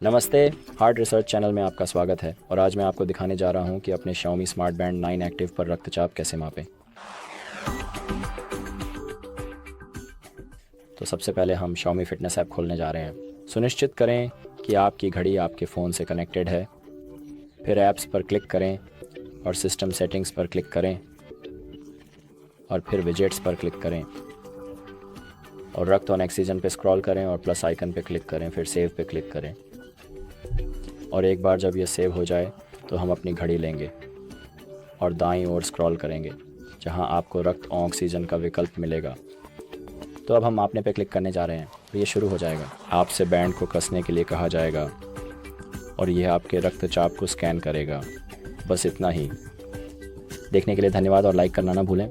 नमस्ते। Heart research channel में आपका स्वागत है और आज मैं आपको दिखाने जा रहा हूं कि अपने Xiaomi स्मार्ट बैंड 9 एक्टिव पर रक्तचाप कैसे मापें। तो सबसे पहले हम Xiaomi फिटनेस ऐप खोलने जा रहे हैं। सुनिश्चित करें कि आपकी घड़ी आपके फ़ोन से कनेक्टेड है। फिर ऐप्स पर क्लिक करें और सिस्टम सेटिंग्स पर क्लिक करें और फिर विजेट्स पर क्लिक करें और रक्त और ऑक्सीजन पे स्क्रॉल करें और प्लस आइकन पे क्लिक करें, फिर सेव पे क्लिक करें। और एक बार जब ये सेव हो जाए तो हम अपनी घड़ी लेंगे और दाईं ओर स्क्रॉल करेंगे जहां आपको रक्त और ऑक्सीजन का विकल्प मिलेगा। तो अब हम मापने पे क्लिक करने जा रहे हैं तो ये शुरू हो जाएगा। आपसे बैंड को कसने के लिए कहा जाएगा और यह आपके रक्तचाप को स्कैन करेगा। बस इतना ही। देखने के लिए धन्यवाद और लाइक करना ना भूलें।